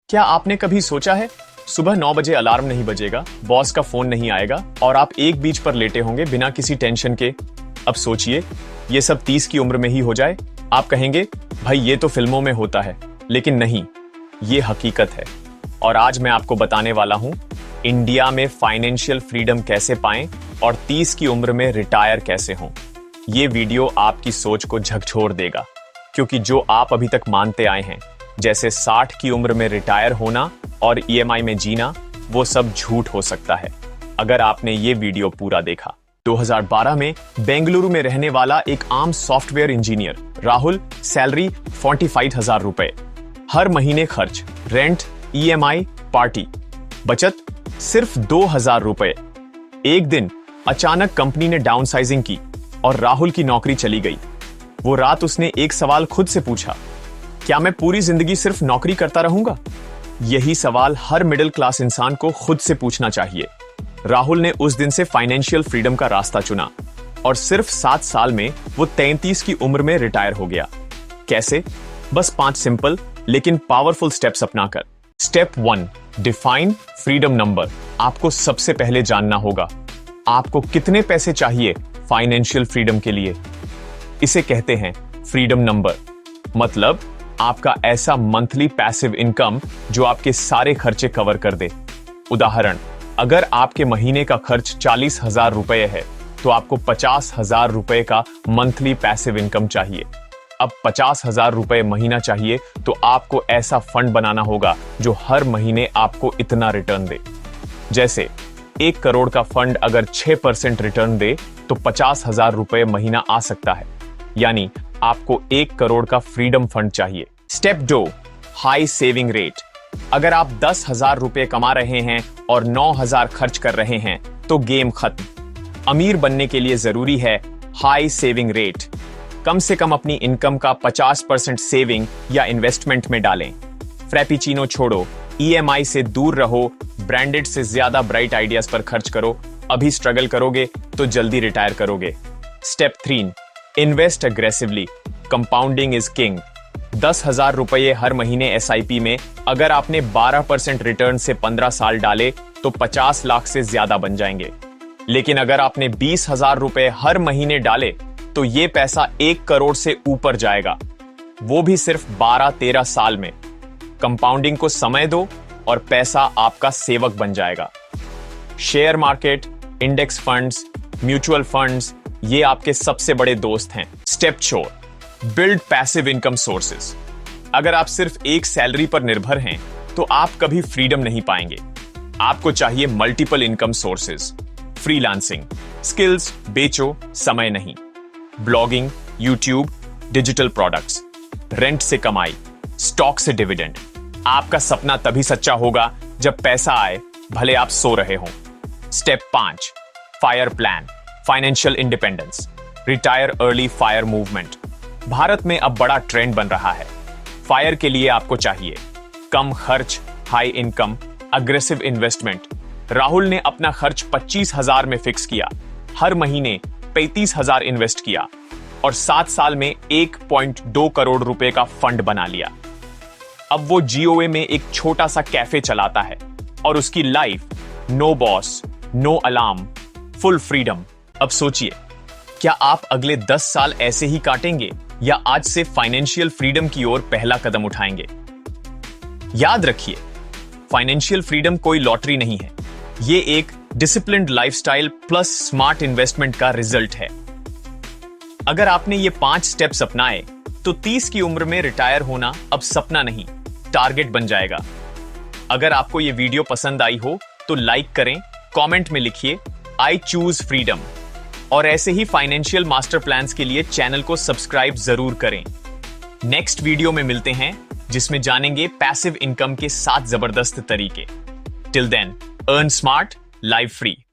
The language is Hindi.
क्या आपने कभी सोचा है सुबह 9 बजे अलार्म नहीं बजेगा, बॉस का फोन नहीं आएगा और आप एक बीच पर लेटे होंगे बिना किसी टेंशन के। अब सोचिए ये सब 30 की उम्र में ही हो जाए। आप कहेंगे भाई ये तो फिल्मों में होता है, लेकिन नहीं, ये हकीकत है। और आज मैं आपको बताने वाला हूं इंडिया में फाइनेंशियल फ्रीडम कैसे पाएं और 30 की उम्र में रिटायर कैसे हों। ये वीडियो आपकी सोच को झकझोर देगा, क्योंकि जो आप अभी तक मानते आए हैं जैसे 60 की उम्र में रिटायर होना और ईएमआई में जीना, वो सब झूठ हो सकता है अगर आपने ये वीडियो पूरा देखा। 2012 में बेंगलुरु में रहने वाला एक आम सॉफ्टवेयर इंजीनियर राहुल, सैलरी 45,000 रुपए, हर महीने खर्च, रेंट, ईएमआई, पार्टी, बचत सिर्फ 2,000 रुपए। एक दिन अचानक कंपनी ने डाउनसाइजिंग की और राहुल की नौकरी चली गई। वो रात उसने एक सवाल खुद से पूछा, क्या मैं पूरी जिंदगी सिर्फ नौकरी करता रहूंगा? यही सवाल हर मिडिल क्लास इंसान को खुद से पूछना चाहिए। राहुल ने उस दिन से फाइनेंशियल फ्रीडम का रास्ता चुना और सिर्फ 7 साल में वो 33 की उम्र में रिटायर हो गया। कैसे? बस 5 सिंपल लेकिन पावरफुल स्टेप्स अपनाकर। Step 1, define freedom number. आपको सबसे पहले जानना होगा आपको कितने पैसे चाहिए फाइनेंशियल फ्रीडम के लिए। इसे कहते हैं फ्रीडम नंबर, मतलब आपका ऐसा मंथली पैसिव इनकम जो आपके सारे खर्चे कवर कर दे। उदाहरण, अगर आपके महीने का खर्च 40,000 रुपए है तो आपको 50,000 रुपए का मंथली पैसिव इनकम चाहिए। अब 50,000 रुपए महीना चाहिए तो आपको ऐसा फंड बनाना होगा जो हर महीने आपको इतना रिटर्न दे। जैसे 1 करोड़ का फंड अगर 6% रिटर्न दे तो 50,000 रुपए महीना आ सकता है, यानी आपको 1 करोड़ का फ्रीडम फंड चाहिए। Step 2, high saving rate. अगर आप 10,000 रुपए कमा रहे हैं और 9,000 खर्च कर रहे हैं तो गेम खत्म। अमीर बनने के लिए जरूरी है हाई सेविंग रेट। कम से कम अपनी इनकम का 50% सेविंग या इन्वेस्टमेंट में डालें। फ्रैपिचिनो छोड़ो, ईएमआई से दूर रहो, ब्रांडेड से ज्यादा ब्राइट आइडियाज पर खर्च करो। अभी स्ट्रगल करोगे तो जल्दी रिटायर करोगे। Step 3, invest aggressively. Compounding is king. 10,000 रुपये हर महीने एसआईपी में अगर आपने 12% रिटर्न से 15 साल डाले तो 50 लाख से ज्यादा बन जाएंगे। लेकिन अगर आपने 20,000 रुपए हर महीने डाले तो ये पैसा 1 करोड़ से ऊपर जाएगा, वो भी सिर्फ 12-13 साल में। कंपाउंडिंग को समय दो और पैसा आपका सेवक बन जाएगा। Share market, index funds, mutual funds, ये आपके सबसे बड़े दोस्त हैं। Step 4, build passive income sources. अगर आप सिर्फ एक सैलरी पर निर्भर हैं तो आप कभी फ्रीडम नहीं पाएंगे। आपको चाहिए multiple income sources. Freelancing, skills बेचो, समय नहीं। Blogging, YouTube, digital products, rent से कमाई, स्टॉक से डिविडेंड। आपका सपना तभी सच्चा होगा जब पैसा आए, भले आप सो रहे हों। Step 5, fire plan, financial independence. Retire early fire movement Bharat में अब बड़ा ट्रेंड बन रहा है। फायर के लिए आपको चाहिए कम खर्च, high income, aggressive investment. Rahul ने अपना खर्च 25,000 में फिक्स किया, हर महीने 35,000 इन्वेस्ट किया और 7 साल में 1.2 करोड़ रुपए का फंड बना लिया। अब वो जीओए में एक छोटा सा कैफे चलाता है और उसकी life no boss, no alarm, full freedom. अब सोचिए, क्या आप अगले 10 साल ऐसे ही काटेंगे या आज से फाइनेंशियल फ्रीडम की ओर पहला कदम उठाएंगे? याद रखिए, फाइनेंशियल फ्रीडम कोई लॉटरी नहीं है, ये एक disciplined lifestyle plus smart investment का रिजल्ट है। अगर आपने ये 5 स्टेप्स अपनाए तो 30 की उम्र में रिटायर होना अब सपना नहीं, टारगेट बन जाएगा। अगर आपको ये वीडियो पसंद आई हो तो लाइक करें, कमेंट में लिखिए आई चूज फ्रीडम और ऐसे ही फाइनेंशियल मास्टर प्लान्स के लिए चैनल को सब्सक्राइब जरूर करें। नेक्स्ट वीडियो में मिलते हैं जिसमें जानेंगे पैसिव इनकम के 7 जबरदस्त तरीके। Till then, earn smart, live free.